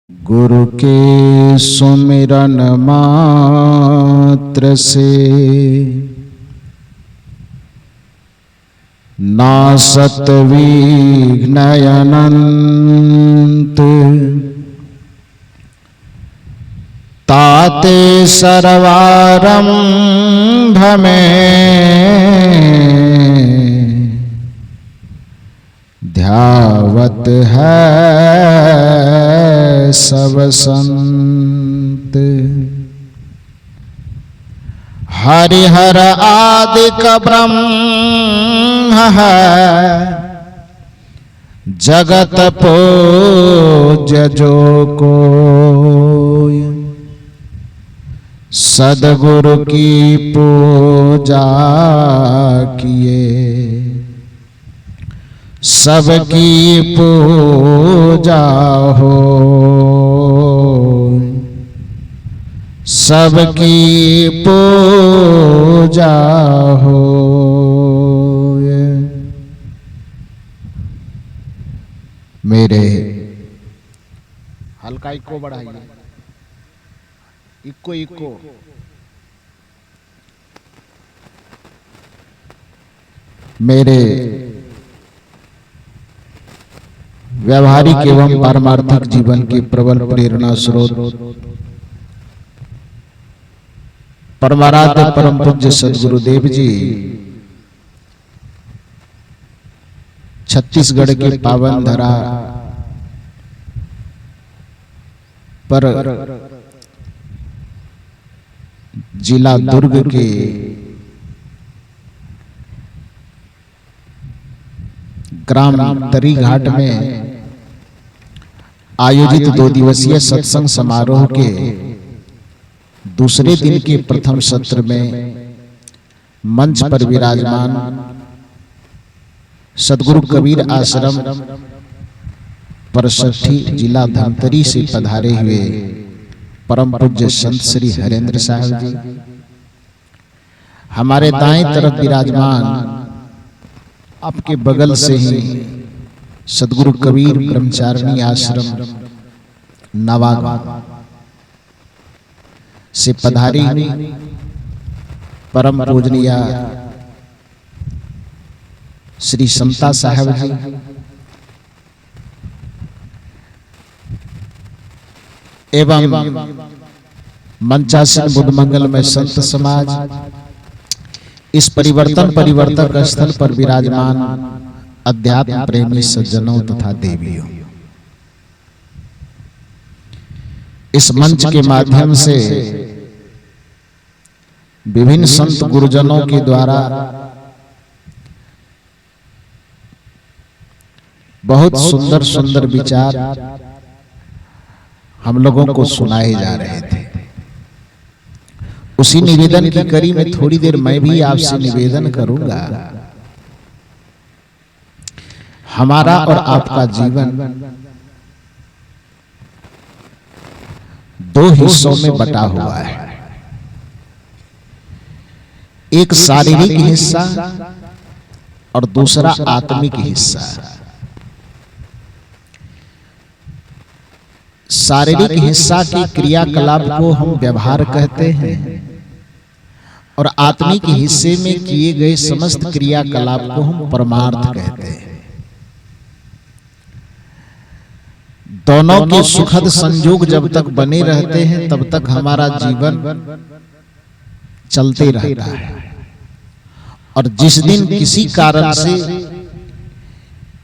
गुरु के सुमिरन मात्र से नासत विघ्न अनंत ताते सर्वारंभ में ध्यावत है सब संत। हरिहर आदिक ब्रह्म है जगत पूज्य जो कोई सद्गुरु की पूजा किए सबकी पूजा हो, सबकी पूजा हो। मेरे हल्का इको बढ़ाइए, इको इको। मेरे व्यावहारिक एवं पारमार्थिक जीवन के प्रबल प्रेरणा स्रोत परमाराध्य परम पूज्य सद्गुरुदेव जी छत्तीसगढ़ के पावन धरा पर जिला दुर्ग के ग्राम तरी घाट में आयोजित 2 दिवसीय सत्संग समारोह के दूसरे दिन के प्रथम सत्र में मंच पर विराजमान सद्गुरु कबीर आश्रम परसठी जिला धमतरी से पधारे हुए परम पूज्य संत श्री हरेंद्र साहब जी, हमारे दाएं तरफ विराजमान आपके बगल से ही सद्गुरु कबीर ब्रह्मचारिणी आश्रम नवागांव से पधारी हुई परम पूजनीय श्री समता साहब जी, एवं मंचासीन बुद्ध मंगल में संत समाज, इस परिवर्तक स्थल पर विराजमान अध्यात्म प्रेमी सज्जनों तथा देवियों, इस मंच के माध्यम से विभिन्न संत गुरुजनों के द्वारा बहुत सुंदर सुंदर विचार हम लोगों को सुनाए जा रहे थे। उसी निवेदन की कड़ी में थोड़ी देर मैं भी आपसे निवेदन करूंगा। हमारा और आपका जीवन 2 हिस्सों में बटा हुआ है, एक शारीरिक हिस्सा और दूसरा आत्मिक हिस्सा। शारीरिक हिस्सा के क्रियाकलाप को हम व्यवहार कहते हैं और आत्मिक हिस्से में किए गए समस्त क्रियाकलाप को हम परमार्थ कहते हैं। दोनों के सुखद संयोग जब तक बने रहते हैं तब तक हमारा जीवन चलते रहता है, और जिस दिन किसी कारण से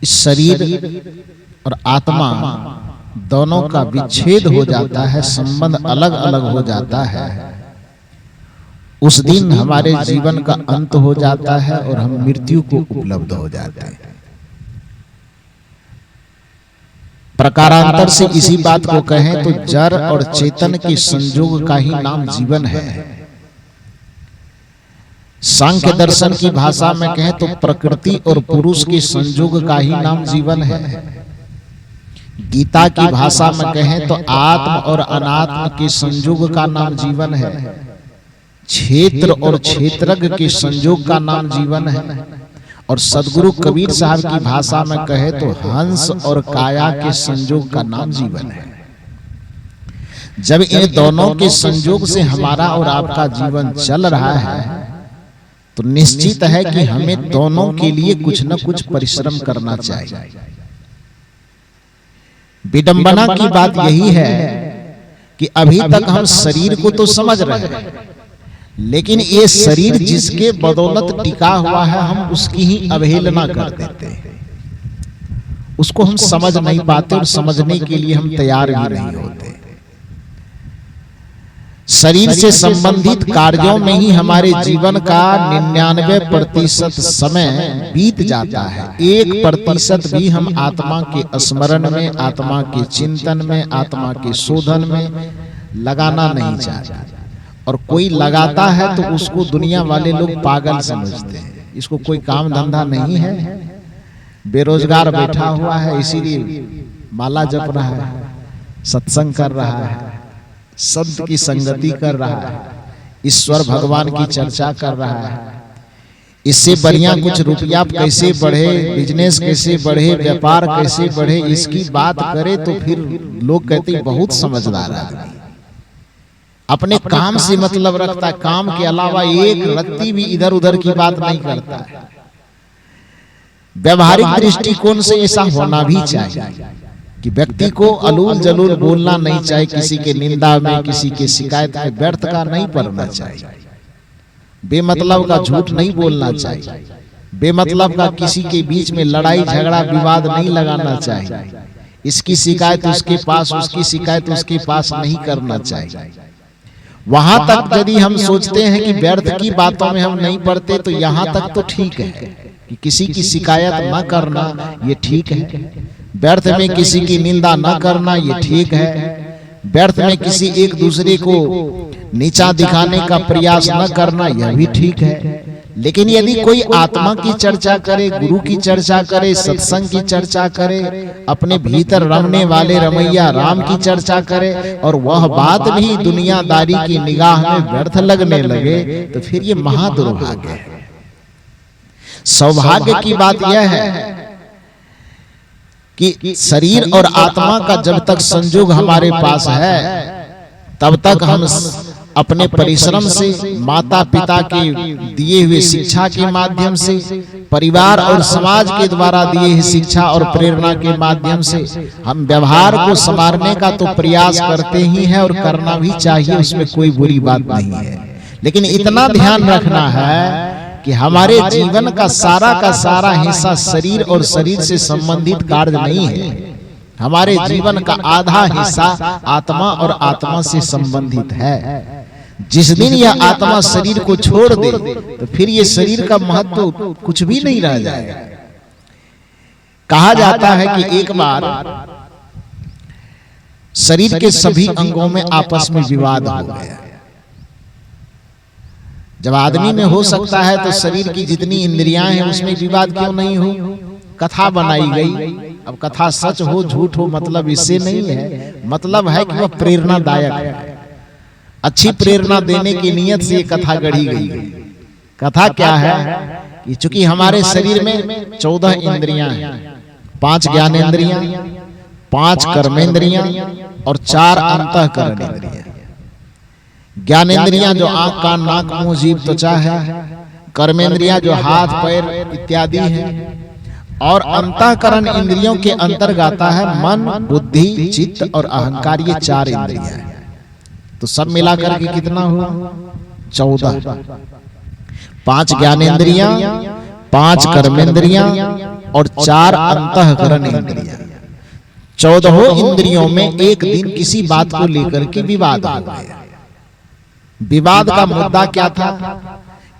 इस शरीर और आत्मा दोनों का विच्छेद हो जाता है, संबंध अलग अलग हो जाता है, उस दिन हमारे जीवन का अंत हो जाता है और हम मृत्यु को उपलब्ध हो जाते हैं। प्रकारांतर से इसी बात को कहें तो जड़ और चेतन के संयोग का ही नाम जीवन है। सांख्य दर्शन की भाषा में कहें तो प्रकृति और पुरुष के संयोग का ही नाम जीवन है। गीता की भाषा में कहें तो आत्म और अनात्म के संयोग का नाम जीवन है। क्षेत्र और क्षेत्रज्ञ के संयोग का नाम जीवन है। और सद्गुरु कबीर साहब की भाषा में कहे तो हंस और काया के संयोग का नाम जीवन है। जब इन दोनों के संयोग से हमारा और आपका जीवन चल रहा है तो निश्चित है कि हमें दोनों के लिए कुछ न कुछ परिश्रम करना चाहिए। विडंबना की बात यही है कि अभी तक हम शरीर को तो समझ रहे हैं, लेकिन ये शरीर जिसके बदौलत टिका हुआ है हम उसकी ही अवहेलना कर देते हैं, उसको हम समझ नहीं पाते और समझने के लिए हम तैयार भी नहीं होते। शरीर से संबंधित कार्यों में ही हमारे जीवन का 99% समय बीत जाता है। 1% भी हम आत्मा के स्मरण में, आत्मा के चिंतन में, आत्मा के शोधन में लगाना नहीं चाहते। और कोई लगाता है तो उसको दुनिया वाले लोग पागल समझते हैं, इसको कोई काम धंधा नहीं है, बेरोजगार बैठा हुआ है, इसीलिए माला जप रहा है, सत्संग कर रहा है, संत की संगति कर रहा है, ईश्वर भगवान की चर्चा कर रहा है। इससे बढ़िया कुछ रुपया कैसे बढ़े, बिजनेस कैसे बढ़े, व्यापार कैसे बढ़े, इसकी बात करे तो फिर लोग कहते हैं बहुत समझदार आदमी, अपने काम से मतलब रखता है, काम के अलावा एक रत्ती भी इधर उधर की बात नहीं करता है। व्यवहारिक दृष्टिकोण से ऐसा होना भी चाहिए कि व्यक्ति को अलूल जलूल बोलना नहीं चाहिए, किसी के निंदा में, किसी के शिकायत में व्यर्थ का नहीं पड़ना चाहिए, बेमतलब का झूठ नहीं बोलना चाहिए, बेमतलब का किसी के बीच में लड़ाई झगड़ा विवाद नहीं लगाना चाहिए, इसकी शिकायत उसके पास, उसकी शिकायत उसके पास नहीं करना चाहिए। वहां तक यदि हम सोचते हैं कि व्यर्थ की बातों में हम नहीं पड़ते तो यहां तक तो ठीक है कि किसी की शिकायत न करना ये ठीक है, व्यर्थ में किसी की निंदा न करना ये ठीक है, व्यर्थ में किसी एक दूसरे को नीचा दिखाने का प्रयास न करना यह भी ठीक है। लेकिन यदि कोई आत्मा की चर्चा करे, गुरु की चर्चा करे, सत्संग की चर्चा करे, अपने भीतर रमने वाले रमैया राम की चर्चा करे और वह बात भी दुनियादारी की निगाह में व्यर्थ लगने लगे तो फिर ये महादुर्भाग्य है। सौभाग्य की बात यह है कि शरीर और आत्मा का जब तक संयोग हमारे पास है तब तक हम अपने परिश्रम से, माता पिता के दिए हुए शिक्षा के माध्यम से, परिवार और समाज के द्वारा दिए हुए शिक्षा और प्रेरणा के माध्यम से हम व्यवहार को संवारने का तो प्रयास करते ही हैं और करना भी चाहिए, उसमें कोई बुरी बात नहीं है। लेकिन इतना ध्यान रखना है कि हमारे जीवन का सारा हिस्सा शरीर और शरीर से संबंधित कार्य नहीं है, हमारे जीवन का आधा हिस्सा आत्मा और आत्मा से संबंधित है। जिस दिन यह आत्मा शरीर को छोड़ दे तो फिर ये शरीर का महत्व कुछ भी नहीं रह जाएगा। कहा जाता है कि एक बार शरीर के सभी अंगों में आपस में विवाद हो गया। जब आदमी में हो सकता है तो शरीर की जितनी इंद्रियां हैं उसमें विवाद क्यों नहीं हो? कथा बनाई गई, अब कथा सच हो झूठ हो मतलब इससे नहीं है, मतलब है कि वह प्रेरणादायक है, अच्छी प्रेरणा देने की नियत से ये कथा गढ़ी गई। कथा क्या है कि चूंकि हमारे शरीर में 14 इंद्रियां हैं, 5 ज्ञानेंद्रियां, 5 कर्मेंद्रियां और 4 अंतःकरण इंद्रियां। ज्ञानेंद्रियां जो आंख कान नाक मुंह जीभ त्वचा है, कर्मेंद्रियां जो हाथ पैर इत्यादि है, और अंतःकरण इंद्रियों के अंतर्गत आता है मन, बुद्धि, चित्त और अहंकार, ये 4 इंद्रियां हैं। तो सब मिलाकर के कितना हुआ? 14। 5 ज्ञानेंद्रियां, 5 कर्मेंद्रियां और 4 अंतःकरण इंद्रियां। 14 इंद्रियों में एक दिन किसी बात को लेकर के विवाद हो गया। विवाद का मुद्दा क्या था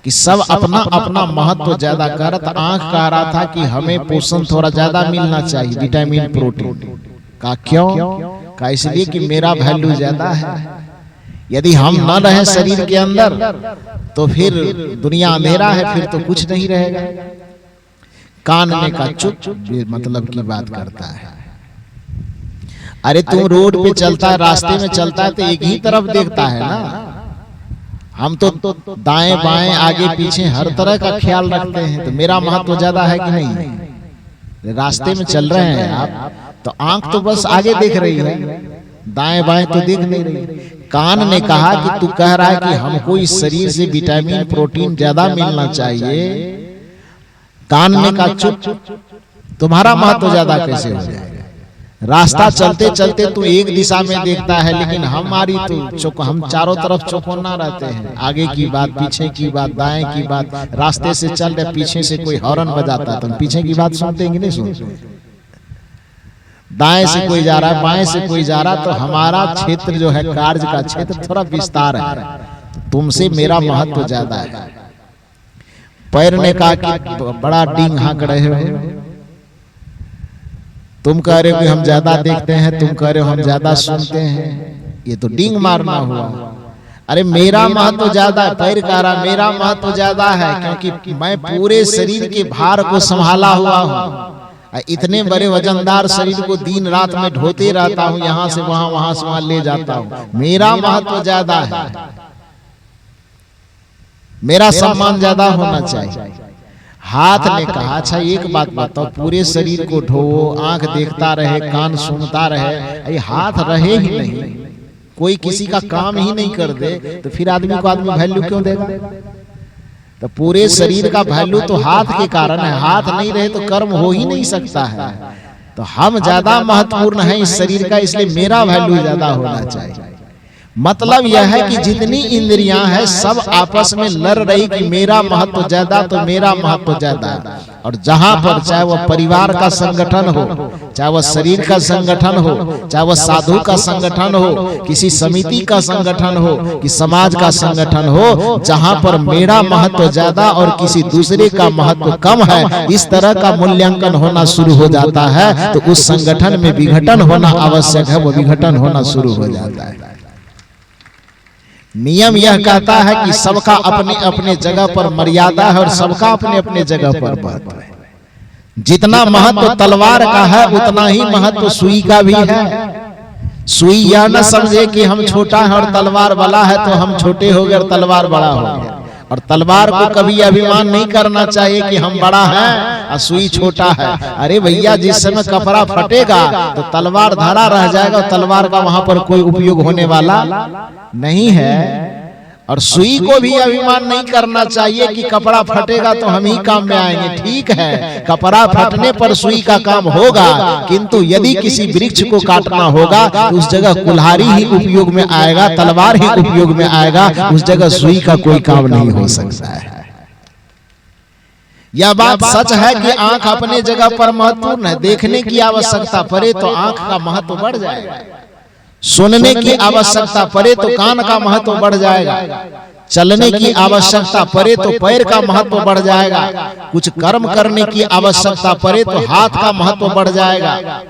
कि सब अपना अपना महत्व ज्यादा करत। आंख कह रहा था कि हमें पोषण थोड़ा ज्यादा मिलना चाहिए, विटामिन प्रोटीन का। क्यों? का इसलिए कि मेरा वैल्यू ज्यादा है, यदि हम न रहे शरीर के अंदर तो फिर दुनिया अंधेरा है, फिर तो कुछ नहीं रहेगा। कान ने का चुप मतलब की बात करता है। अरे तुम रोड पे चलता है, रास्ते में चलता है तो एक ही तरफ देखता है ना, हम तो दाएं बाएं आगे पीछे हर तरह का ख्याल रखते हैं। तो मेरा महत्व ज्यादा है कि नहीं? रास्ते में चल रहे हैं आप तो आंख तो बस आगे देख रही है, दाएं बाएं तो देख नहीं रही। कान ने कहा कि तू कह रहा है कि हमको इस शरीर से विटामिन प्रोटीन ज्यादा मिलना चाहिए। कान ने कहा चुप, तुम्हारा महत्व ज्यादा कैसे हो जाएगा? रास्ता चलते चलते तू एक दिशा में देखता है, लेकिन हमारी तो हम चारों तरफ चौकन्ना रहते हैं। आगे की बात, पीछे की बात, दाएं की बात। रास्ते से चल रहे, पीछे से कोई हॉर्न बजाता तो पीछे की बात सुनते हैं कि नहीं सुनते? दाएं से कोई जा रहा है, बाएं से कोई जा रहा, तो हमारा क्षेत्र जो है, कार्य का क्षेत्र थोड़ा विस्तार है। तुमसे मेरा महत्व ज्यादा है। पैर ने कहा कि बड़ा डींग हाँक रहे हो, तुम कह रहे हो कि हम ज्यादा देखते हैं, तुम कह रहे हो हम ज्यादा सुनते हैं, ये तो डींग मारना हुआ। अरे मेरा महत्व ज्यादा है। पैर कह रहा मेरा महत्व ज्यादा है, क्योंकि मैं पूरे शरीर के भार को संभाला हुआ हूँ। इतने बड़े वजनदार शरीर को दिन रात में ढोते रहता हूँ, यहाँ से वहां, वहां से वहां ले जाता हूँ। मेरा महत्व ज्यादा है, मेरा सम्मान ज्यादा होना चाहिए। हाथ ने कहा अच्छा एक बात बताओ, पूरे शरीर को ढोवो, आंख देखता रहे, कान सुनता रहे, ये हाथ रहे ही नहीं, कोई किसी का काम ही नहीं कर दे, तो फिर आदमी को आदमी वैल्यू क्यों देगा? तो पूरे शरीर का वैल्यू तो हाथ के कारण है। हाथ नहीं रहे तो कर्म हो ही नहीं सकता है। तो हम ज्यादा महत्वपूर्ण हैं इस शरीर का, इसलिए मेरा वैल्यू ज्यादा होना चाहिए। मतलब यह है कि जितनी इंद्रियां हैं सब आपस में लड़ रही कि मेरा महत्व ज्यादा, तो मेरा महत्व ज्यादा। और जहां पर चाहे वह परिवार का संगठन हो, चाहे वह शरीर का संगठन हो, चाहे वह साधु का संगठन हो, किसी समिति का संगठन हो, कि समाज का संगठन हो, जहां पर मेरा महत्व ज्यादा और किसी दूसरे का महत्व कम है, इस तरह का मूल्यांकन होना शुरू हो जाता है, तो उस संगठन में विघटन होना आवश्यक है। वो विघटन होना शुरू हो जाता है। नियम यह कहता है कि सबका अपने अपने जगह पर मर्यादा है और सबका अपने अपने जगह पर महत्व है। जितना महत्व तलवार का है उतना ही महत्व सुई का भी है। सुई यह न समझे कि हम छोटा है और तलवार बड़ा है, तो हम छोटे हो गए और तलवार बड़ा हो गया। और तलवार को कभी अभिमान नहीं करना चाहिए कि हम बड़ा हैं और सुई छोटा है। अरे भैया, जिस समय कपड़ा फटेगा तो तलवार धरा रह जाएगा, तलवार का वहां पर कोई उपयोग होने वाला नहीं है। और सुई को भी अभिमान नहीं करना चाहिए कि कपड़ा फटेगा तो हम ही काम में आएंगे। ठीक है, कपड़ा फटने पर सुई का काम होगा, किंतु यदि किसी वृक्ष को काटना होगा तो उस जगह कुल्हाड़ी ही उपयोग में आएगा, तलवार ही उपयोग में आएगा, उस जगह सुई का कोई काम नहीं हो सकता है। यह बात सच है कि आंख अपने जगह पर महत्वपूर्ण है। देखने की आवश्यकता पड़े तो आंख का महत्व बढ़ जाएगा, सुनने की आवश्यकता पड़े तो कान का महत्व बढ़ जाएगा, चलने की आवश्यकता पड़े तो पैर का महत्व बढ़ जाएगा, कुछ कर्म करने की आवश्यकता पड़े तो हाथ का महत्व बढ़ जाएगा,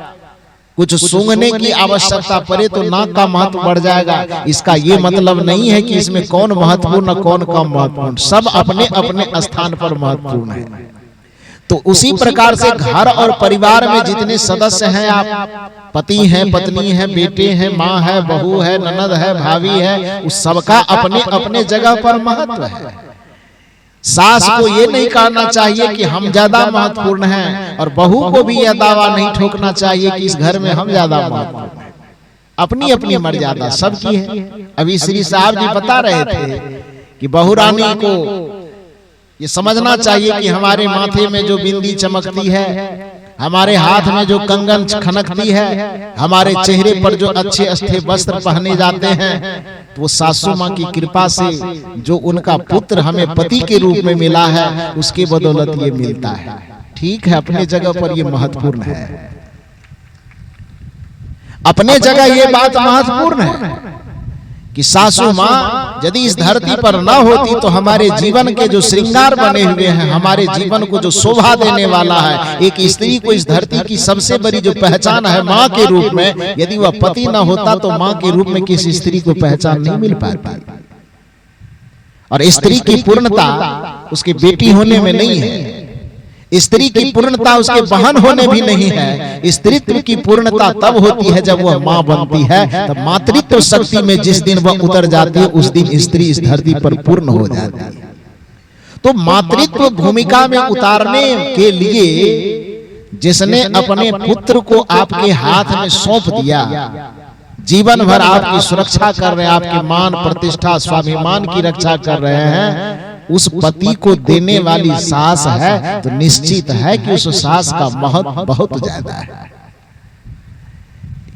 कुछ सूंघने की आवश्यकता पड़े तो नाक का महत्व बढ़ जाएगा। इसका ये मतलब नहीं है कि इसमें कौन महत्वपूर्ण कौन कम महत्वपूर्ण, सब अपने अपने स्थान पर महत्वपूर्ण है। तो उसी प्रकार से घर और परिवार में जितने सदस्य हैं, आप पति हैं, पत्नी हैं, बेटे हैं, माँ है, बहू है, ननद है, भाभी है, उस सबका अपने अपने जगह पर महत्व है। सास को ये नहीं कहना चाहिए कि हम ज्यादा महत्वपूर्ण हैं, और बहू को भी यह दावा नहीं ठोकना चाहिए कि इस घर में हम ज्यादा महत्वपूर्ण हैं। अपनी अपनी मर्यादा सबकी है। अभी श्री साहब जी बता रहे थे कि बहू रानी को ये समझना चाहिए कि हमारे माथे में जो बिंदी चमकती है, हमारे हाथ में जो कंगन खनकती है, हमारे चेहरे पर जो अच्छे अच्छे वस्त्र पहने जाते हैं, तो वो सासू माँ की कृपा से जो उनका पुत्र हमें पति के रूप में मिला है, उसके बदौलत ये मिलता है। ठीक है, अपने जगह पर ये महत्वपूर्ण है, अपने जगह ये बात महत्वपूर्ण है कि सासू माँ यदि इस धरती पर न होती तो हमारे जीवन के जो श्रृंगार बने हुए हैं, हमारे जीवन को जो शोभा देने वाला है, एक स्त्री को इस धरती की सबसे बड़ी जो पहचान है माँ के रूप में, यदि वह पति न होता तो माँ के रूप में किसी स्त्री को पहचान नहीं मिल पाती। और स्त्री की पूर्णता उसकी बेटी होने में नहीं है, स्त्री की पूर्णता उसके बहन होने भी नहीं है। स्त्रीत्व की पूर्णता तब होती है जब वह माँ बनती है। तब मातृत्व शक्ति में जिस दिन वह उतर जाती है, उस दिन स्त्री इस धरती पर पूर्ण हो जाती है। तो मातृत्व भूमिका में उतारने के लिए जिसने अपने पुत्र को आपके हाथ में सौंप दिया, जीवन भर आपकी सुरक्षा कर रहे हैं, आपके मान प्रतिष्ठा स्वाभिमान की रक्षा कर रहे हैं, उस पति को देने वाली सास है तो निश्चित है कि उस सास का महत्व बहुत ज्यादा है।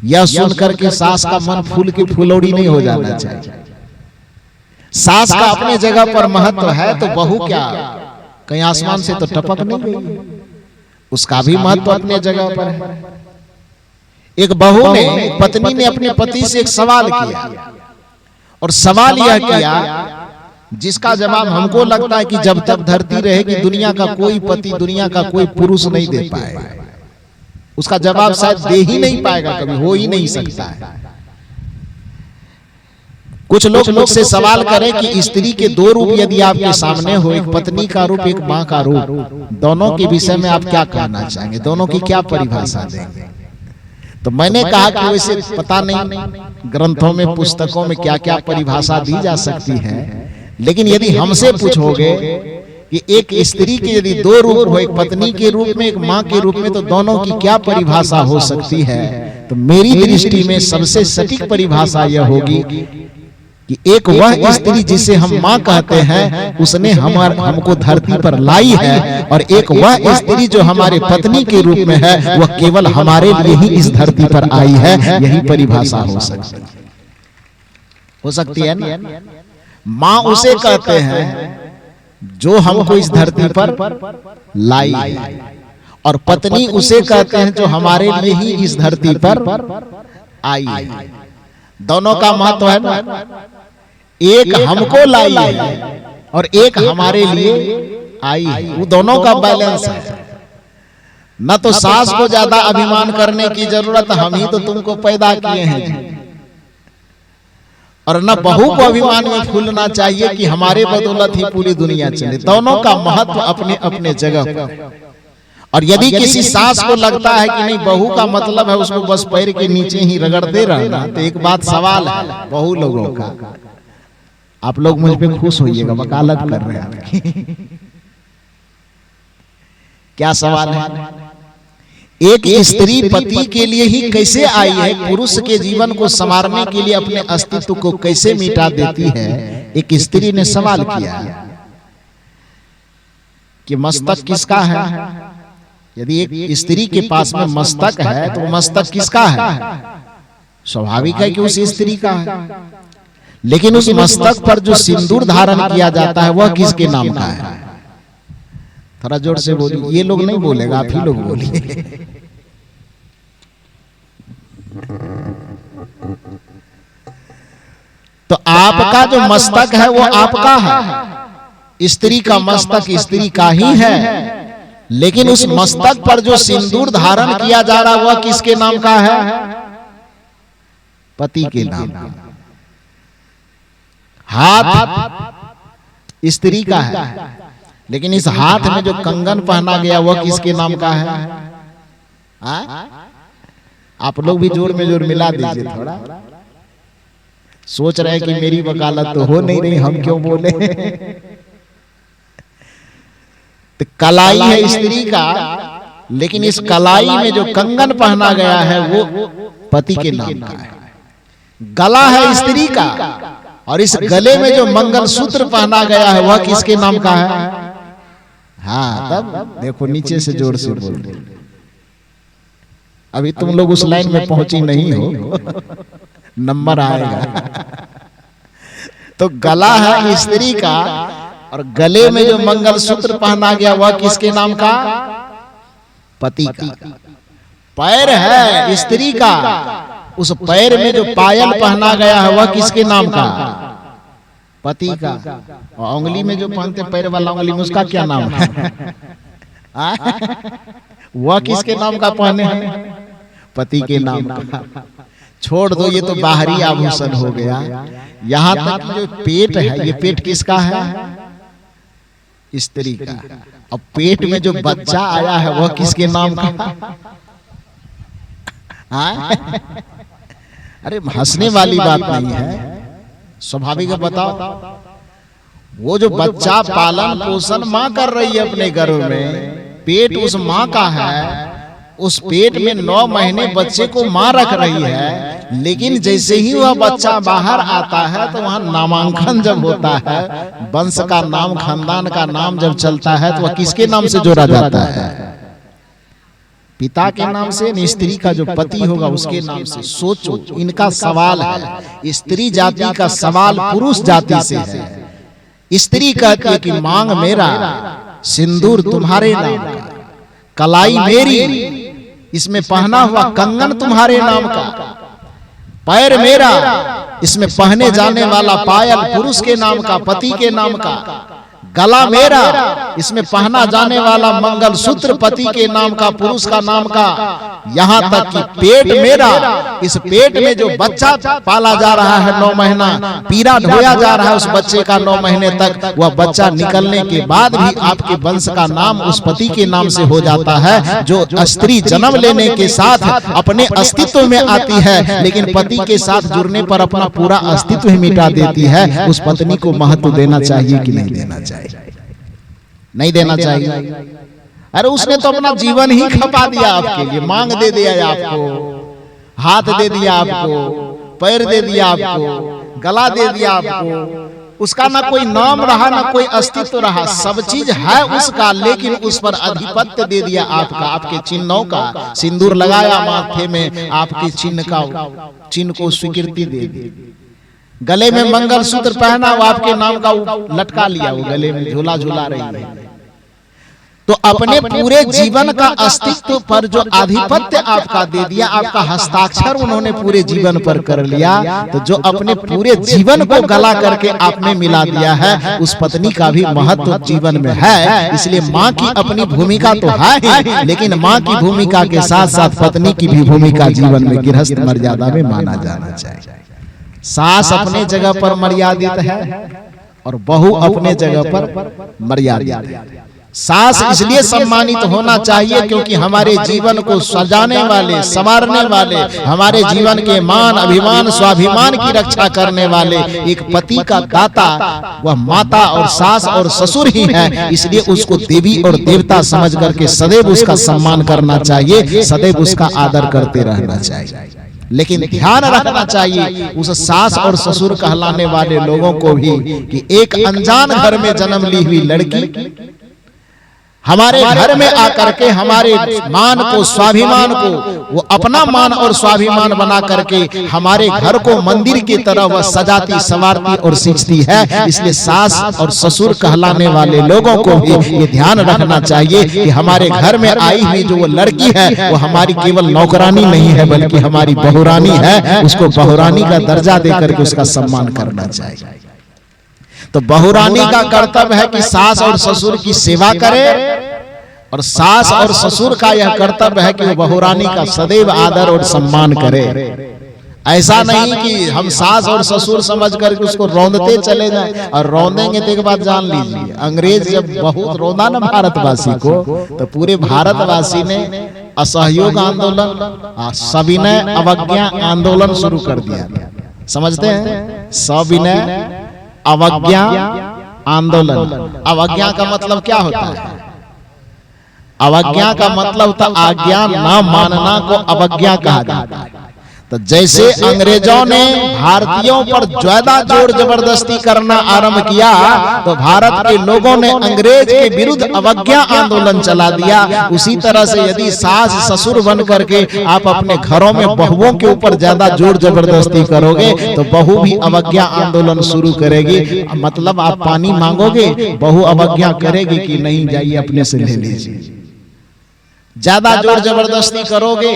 यह सुनकर के सास का मन फूल की फुलौड़ी नहीं हो जाना चाहिए। सास का अपने जगह पर महत्व है तो बहू क्या कहीं आसमान से तो टपक नहीं गई, उसका भी महत्व अपने जगह पर है। एक बहू ने पत्नी ने अपने पति से एक सवाल किया और सवाल यह किया जिसका जवाब हमको लगता है कि जब तक धरती रहेगी दुनिया का कोई पति, दुनिया का कोई पुरुष नहीं दे पाएगा। उसका जवाब शायद दे ही नहीं पाएगा, कभी हो ही नहीं सकता है। कुछ लोग मुझसे सवाल करें कि स्त्री के दो रूप यदि आपके सामने हो, एक पत्नी का रूप, एक मां का रूप, दोनों के विषय में आप क्या कहना चाहेंगे, दोनों की क्या परिभाषा देंगे? तो मैंने कहा कि वैसे पता नहीं ग्रंथों में पुस्तकों में क्या क्या परिभाषा दी जा सकती है, लेकिन यदि हमसे पूछोगे कि एक स्त्री के यदि दो रूप हो, एक पत्नी के रूप में, एक मां के रूप में, तो दोनों की क्या परिभाषा हो सकती है, तो मेरी दृष्टि में सबसे सटीक परिभाषा यह होगी कि एक वह स्त्री जिसे हम मां कहते हैं उसने हमको धरती पर लाई है, और एक वह स्त्री जो हमारे पत्नी के रूप में है वह केवल हमारे लिए ही इस धरती पर आई है। यही परिभाषा हो सकती है ना। मां उसे कहते हैं जो हमको इस धरती पर लाई है, और पत्नी उसे कहते हैं जो हमारे लिए ही इस धरती पर आई है। दोनों का महत्व है ना, एक हमको लाई है और एक हमारे लिए आई है, वो दोनों का बैलेंस है। न तो सास को ज्यादा अभिमान करने की जरूरत, हम ही तो तुमको पैदा किए हैं, और न बहू को अभिमान में फूलना चाहिए कि हमारे बदौलत ही पूरी दुनिया चले। दोनों का महत्व अपने अपने जगह पर। और यदि किसी सास को लगता है कि नहीं बहू का मतलब है उसको बस पैर के नीचे ही रगड़ते रहना, तो एक बात सवाल है बहू लोगों का, आप लोग मुझ पे खुश होइएगा, वकालत कर रहे हैं। क्या सवाल है? एक स्त्री पति के लिए ही कैसे आई है, पुरुष के जीवन को संवारने के लिए अपने अस्तित्व को कैसे मिटा देती है? एक स्त्री ने सवाल किया कि मस्तक किसका है? यदि एक स्त्री के पास में मस्तक है तो मस्तक किसका है? स्वाभाविक है कि उस स्त्री का है, लेकिन उस मस्तक पर जो सिंदूर धारण किया जाता है वह किसके नाम का है? थोड़ा जोर से बोलिए, ये लोग नहीं बोलेगा, आप ही लोग बोलिए। तो आपका जो मस्तक है वो आपका है, स्त्री का मस्तक स्त्री का ही है, लेकिन उस मस्तक पर जो सिंदूर धारण किया जा रहा वह किसके नाम का है? पति के नाम का। हाथ स्त्री का है, लेकिन इस हाथ में जो कंगन पहना गया वह किसके नाम का है? आप लोग भी जोर में जोर मिला दीजिए थोड़ा। सोच रहे हैं कि मेरी वकालत तो हो नहीं रही, हम क्यों बोले? तो कलाई है स्त्री का, लेकिन इस कलाई में जो कंगन पहना गया है वो पति के नाम का है। गला है स्त्री का, और इस गले में जो मंगलसूत्र पहना गया है वह किसके नाम का है? हाँ, तब देखो नीचे से जोर से बोल रहे। अभी तुम लोग उस लाइन में पहुंची नहीं हो, नंबर आएगा। तो गला है स्त्री का, और गले में जो मंगलसूत्र पहना गया वह किसके नाम का? पति का। पैर है स्त्री का, उस पैर में जो पायल पहना गया है वह किसके नाम का? पति का। और उंगली में जो पहनते पैर वाला उंगली में उसका क्या नाम है? वह किसके नाम का पहने हैं? पति के नाम का। छोड़ दो, ये तो बाहरी आभूषण हो गया। यहां तक जो पेट है, ये पेट किसका है? स्त्री का। अब पेट में जो बच्चा आया है वह किसके नाम का? अरे हंसने वाली बात नहीं है, स्वाभाविक है। बताओ, वो जो बच्चा पालन पोषण मां कर रही है अपने गर्भ में, पेट उस मां का है, उस पेट में 9 महीने बच्चे को मां रख रही है, लेकिन जैसे ही वह बच्चा बाहर आता है तो वहां नामांकन जब होता है, वंश का नाम, खानदान का नाम जब चलता है, तो वह किसके नाम से जोड़ा जाता है? पिता के नाम से, स्त्री का जो पति होगा उसके नाम से। सोचो, इनका सवाल है, स्त्री जाति का सवाल पुरुष जाति से है। स्त्री कहती है कि मांग मेरा, सिंदूर तुम्हारे नाम का, कलाई मेरी, इसमें पहना हुआ कंगन तुम्हारे नाम का, पैर मेरा, इसमें पहने जाने वाला पायल पुरुष के नाम का, पति के नाम का, गला मेरा, इसमें पहना जाने वाला मंगलसूत्र पति के नाम का, पुरुष का नाम का, यहाँ तक कि पेट मेरा, इस पेट में जो बच्चा पाला जा रहा है 9 महीना, पीरा ढोया जा रहा है उस बच्चे का 9 महीने तक, वह बच्चा निकलने के बाद भी आपके वंश का नाम उस पति के नाम से हो जाता है। जो स्त्री जन्म लेने के साथ अपने अस्तित्व में आती है, लेकिन पति के साथ जुड़ने पर अपना पूरा अस्तित्व ही मिटा देती है, उस पत्नी को महत्व देना चाहिए कि नहीं देना चाहिए? नहीं देना चाहिए। अरे उसने तो अपना जीवन ही खपा दिया आपके लिए, मांग दे दिया आपको, हाथ दे दिया आपको, पैर दे दिया आपको, गला दे दिया आपको, उसका ना कोई नाम रहा ना कोई अस्तित्व रहा, सब चीज है उसका, लेकिन उस पर अधिपत्य दे दिया आपका, आपके चिन्हों का, सिंदूर लगाया माथे में, आपके चिन्ह को स्वीकृति दे दी, गले में मंगलसूत्र पहना, वो आपके नाम का लटका लिया, वो गले में झूला झूला रही है। तो अपने पूरे जीवन का अस्तित्व पर जो आधिपत्य आपका दे दिया, आपका हस्ताक्षर उन्होंने पूरे जीवन पर कर लिया, तो जो अपने पूरे जीवन को गला करके आपने मिला दिया है, उस पत्नी का भी महत्व जीवन में है। इसलिए माँ की अपनी भूमिका तो है ही, लेकिन माँ की भूमिका के साथ साथ पत्नी की भी भूमिका जीवन में गृहस्थ मर्यादा में माना जाना चाहिए। सास अपने जगह पर मर्यादित है और बहू अपने जगह पर मर्यादित है। सास इसलिए सम्मानित होना चाहिए क्योंकि हमारे जीवन को सजाने वाले, संवारने वाले, हमारे जीवन के मान, अभिमान, स्वाभिमान की रक्षा करने वाले एक पति का दाता वह माता और सास और ससुर ही है। इसलिए उसको देवी और देवता समझ करके सदैव उसका सम्मान करना चाहिए, सदैव उसका आदर करते रहना चाहिए। लेकिन ध्यान रखना चाहिए उस सास और ससुर कहलाने वाले लोगों को भी कि एक अनजान घर में जन्म ली हुई लड़की हमारे घर में आकर के हमारे मान को, स्वाभिमान को, वो अपना मान और स्वाभिमान बना करके हमारे घर को मंदिर की तरह वह सजाती, संवारती और सींचती है। इसलिए सास और ससुर कहलाने वाले लोगों को भी ये ध्यान रखना चाहिए कि हमारे घर में आई हुई जो वो लड़की है, वो हमारी केवल नौकरानी नहीं है, बल्कि हमारी बहुरानी है। उसको बहुरानी का दर्जा देकर के उसका सम्मान करना चाहिए। तो बहुरानी का कर्तव्य है कि सास और ससुर की सेवा करे, और सास और ससुर का यह कर्तव्य है कि वो बहुरानी का सदैव आदर और सम्मान करे। ऐसा नहीं कि हम सास और ससुर समझ करके उसको रौंदते चले जाएं, और रौंदेंगे तो एक बात जान लीजिए, अंग्रेज जब बहुत रौंदा ना भारतवासी को, तो पूरे भारतवासी ने असहयोग आंदोलन, सविनय अवज्ञा आंदोलन शुरू कर दिया। समझते हैं? सविनय अवज्ञा आंदोलन। अवज्ञा का मतलब क्या होता है? अवज्ञा का मतलब था आज्ञा न मानना को अवज्ञा कहा जाता है। तो जैसे अंग्रेजों ने भारतीयों पर ज्यादा जोर जबरदस्ती करना आरंभ किया, तो भारत के लोगों ने अंग्रेज के विरुद्ध अवज्ञा आंदोलन चला दिया। उसी तरह से यदि सास ससुर बन करके आप अपने घरों में बहुओं के ऊपर ज्यादा जोर जबरदस्ती करोगे, तो बहू भी अवज्ञा आंदोलन शुरू करेगी। मतलब आप पानी मांगोगे, बहू अवज्ञा करेगी कि नहीं, जाइए अपने से ले लीजिए। ज्यादा जोर जबरदस्ती करोगे,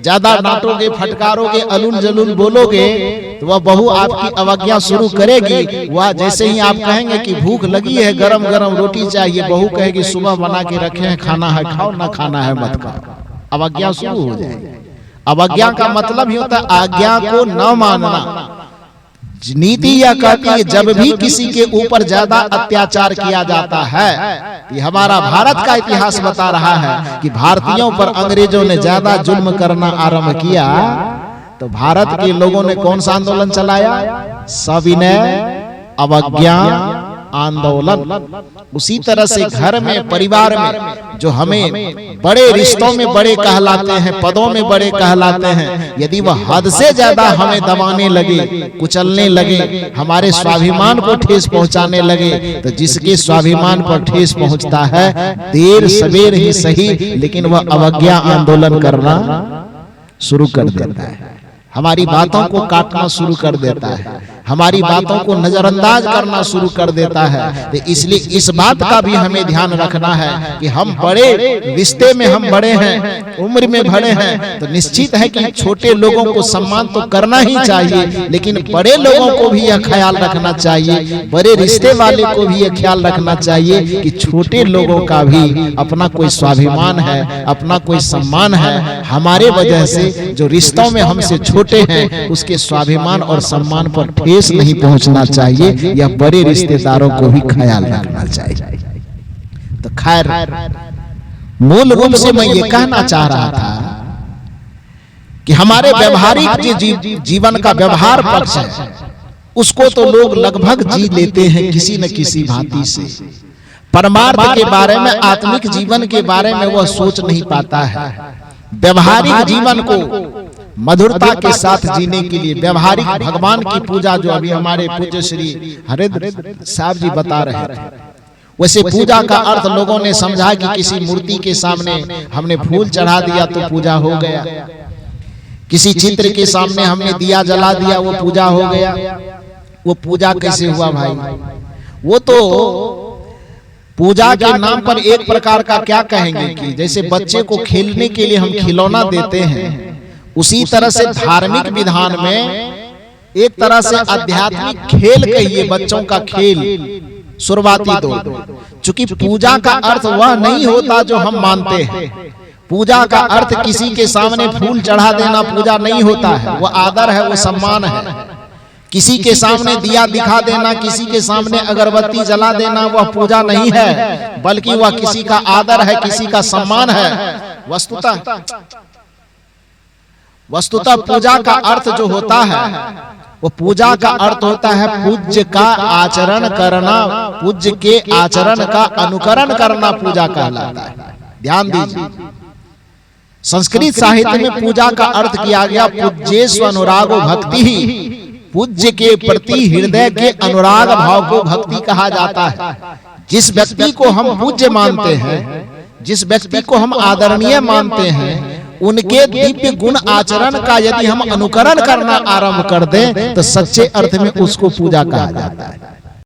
ज्यादा डांटोगे, फटकारोगे, अलून जलून बोलोगे, तो वह बहू आपकी अवज्ञा शुरू करेगी। वह जैसे ही आप कहेंगे कि भूख लगी है, गरम गरम रोटी चाहिए, बहू कहेगी सुबह बना के रखे हैं, खाना है खाओ, ना खाना है मत खाओ। अवज्ञा शुरू हो जाएगी। अवज्ञा का मतलब ही होता है आज्ञा को न मानना। नीति यह कहती है जब भी किसी के ऊपर ज्यादा अत्याचार किया जाता है, ये हमारा भारत का इतिहास बता रहा है कि भारतीयों पर अंग्रेजों ने ज्यादा जुल्म करना आरंभ किया, तो भारत के लोगों ने कौन सा आंदोलन चलाया? सविनय अवज्ञा आंदोलन। उसी तरह से घर में, परिवार में जो हमें बड़े रिश्तों में बड़े कहलाते हैं, पदों में बड़े कहलाते हैं, यदि वह हद से ज्यादा हमें दबाने लगे, कुचलने लगे, हमारे स्वाभिमान को ठेस पहुंचाने लगे, तो जिसके स्वाभिमान पर ठेस पहुंचता है, देर सवेर ही सही, लेकिन वह अवज्ञा आंदोलन करना शुरू कर देता है, हमारी बातों को काटना शुरू कर देता है, हमारी बातों को नजरअंदाज करना शुरू कर देता है। तो इसलिए इस बात का भी हमें ध्यान रखना है कि हम बड़े रिश्ते में हम बड़े हैं, उम्र में बड़े हैं, तो निश्चित है कि छोटे लोगों को सम्मान तो करना ही चाहिए, लेकिन बड़े लोगों को भी यह ख्याल रखना चाहिए, बड़े रिश्ते वाले को भी यह ख्याल रखना चाहिए कि छोटे लोगों का भी अपना कोई स्वाभिमान है, अपना कोई सम्मान है। हमारे वजह से जो रिश्तों में हमसे छोटे हैं, उसके स्वाभिमान और सम्मान पर ठेस नहीं पहुंचना चाहिए, या बड़े रिश्तेदारों को भी ख्याल रखना चाहिए। तो खैर, मूल रूप से मैं ये कहना चाह रहा था कि हमारे व्यवहारिक जीवन का व्यवहार पक्ष है, उसको तो लोग लगभग जी लेते हैं किसी न किसी भांति से। परमार्थ के बारे में, आत्मिक जीवन के बारे में वह सोच नहीं पाता है। व्यवहारिक जीवन को मधुरता के साथ जीने के लिए, व्यवहारिक भगवान की पूजा, जो अभी हमारे पूज्य श्री हरिद्र साहब जी बता रहे थे, वैसे पूजा का अर्थ लोगों ने समझा कि किसी मूर्ति के सामने हमने फूल चढ़ा दिया तो पूजा हो गया, किसी चित्र के सामने हमने दिया जला दिया वो पूजा हो गया। वो पूजा कैसे हुआ भाई? वो तो पूजा के नाम पर एक प्रकार का क्या कहेंगे कि जैसे बच्चे को खेलने के लिए हम खिलौना देते हैं, उसी तरह से धार्मिक विधान में एक तरह से आध्यात्मिक खेल कहिए, बच्चों का खेल, शुरुआती दौर। चूंकि पूजा का अर्थ वह नहीं होता जो हम मानते हैं। पूजा का अर्थ किसी के सामने फूल चढ़ा देना पूजा नहीं होता है, वो आदर है, वो सम्मान है। किसी के सामने दिया दिखा देना, किसी के सामने अगरबत्ती जला देना, वह पूजा नहीं है, बल्कि वह किसी का आदर है, किसी का सम्मान है। वस्तुतः पूजा का अर्थ जो होता है, वो पूजा का अर्थ होता है पूज्य का आचरण करना, पूज्य के आचरण का अनुकरण करना पूजा कहलाता है। ध्यान दीजिए, संस्कृत साहित्य में पूजा का अर्थ किया गया पूज्येषु अनुरागो भक्ति ही। पूज्य के प्रति हृदय के अनुराग भाव को भक्ति कहा जाता है। जिस व्यक्ति को हम पूज्य मानते हैं, जिस व्यक्ति को हम आदरणीय मानते हैं, उनके दिव्य गुण आचरण का यदि हम अनुकरण करना आरंभ कर दें, तो सच्चे अर्थ में उसको पूजा कहा जाता है।